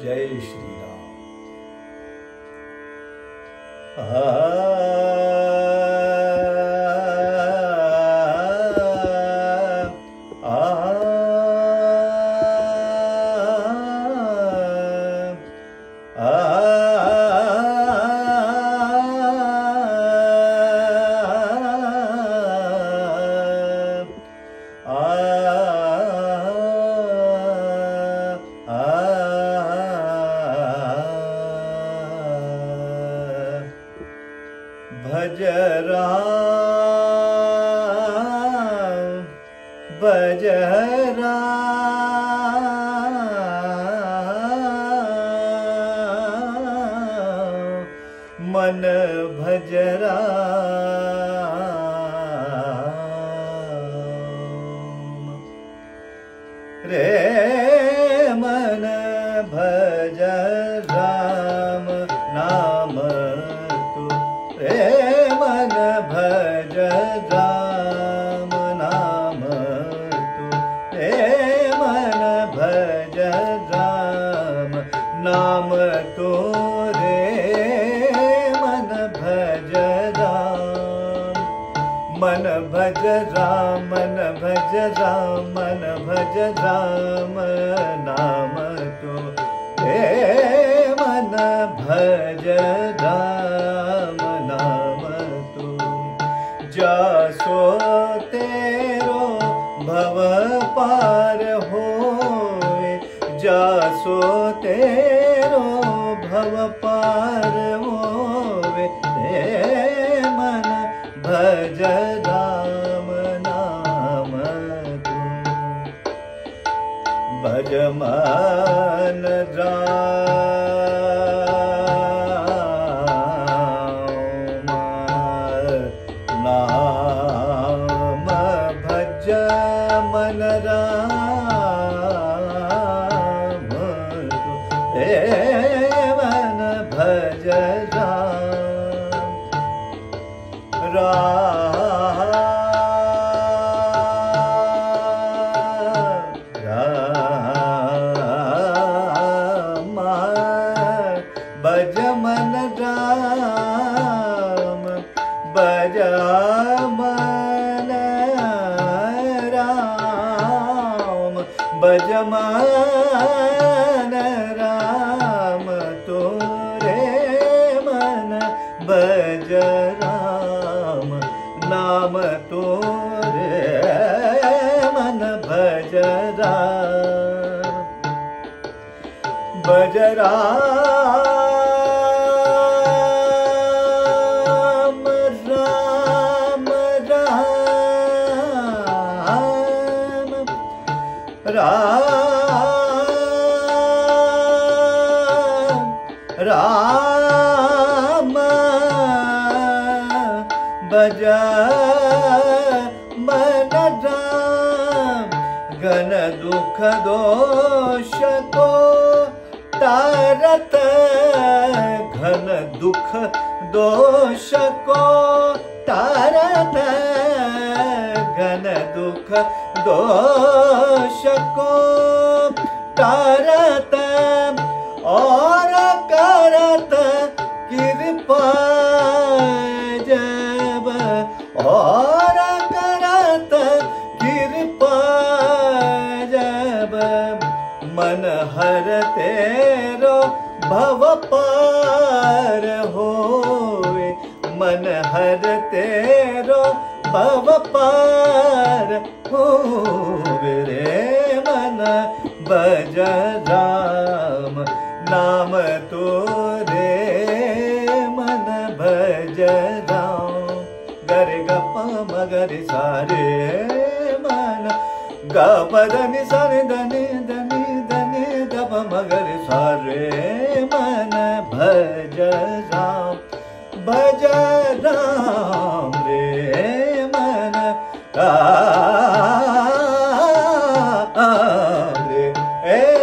जय श्री राम। भज राम भज राम मन भज राम रे मन भज राम नाम रे मन भज राम नाम तू रे मन भज राम नाम तू रे मन भज राम मन भज राम मन भज राम मन भज राम नाम तू रे मन भज राम जासो तेरो भव पार होए जासो तेरो भव पार होए हे मन भज राम नाम तू भज मन नाम भज मन राम रे मन भज राम राम भज मन राम भज मन राम भज मन राम तोरे मन भज राम नाम तोरे मन भज राम भज राम राम राम भज मन राम घन दुख दोष को तारत घन दुख दोष को तारत घन दुख दोष को तारत और करत कृपा जब और करत कृपा जब मन हर तेरो भव पार होए मन हर तेरो भव पार होवे रे मन भज राम नाम तो रे मन भज राम गरे गप मगरे सारे मन गप धनि सारे धनि धनि धनि गप मगरे सारे मन भज राम भज राम रे मन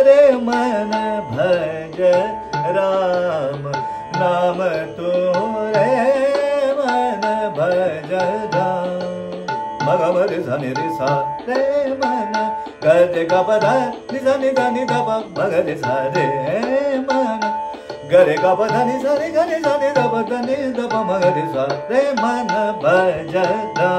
रे मन भज राम नाम तो रे मन भज राम मग मरे सा नि रे सा रे मन गरे ग प ध नि सा नि ध नि ध प मग रे सा रे मन गरे ग प ध नि सा रे ग रे सा नि ध प ध नि ध प मग रे सा रे मन भजदा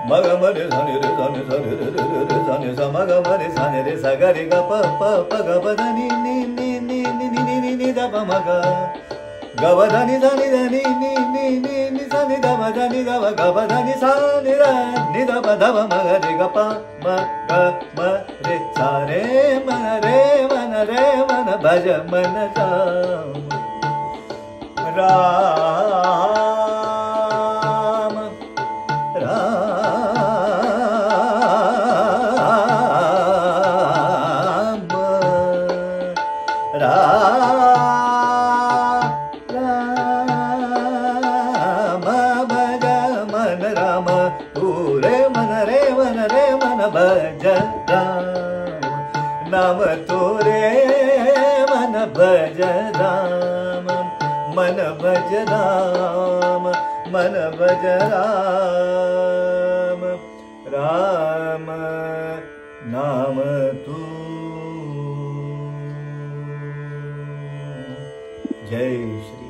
मग मरे सा नि रे सा नि सा रे रे रे रे सा नि सा मग मरे सा नि रे सा ग रे ग प प प ग प ध नि नि नि नि नि नि नि नि ध प मग ग प ध नि ध नि ध नि नि नि नि नि सा नि ध प ध नि ध प ग प ध नि सा नि ध नि ध प ध प मग रे ग प म ग म रे सा रे मन भज मन राम राम राम भज मन राम तू रे मन भज राम नाम तू रे मन भज राम मन भज राम मन भज राम राम नाम तू जय श्री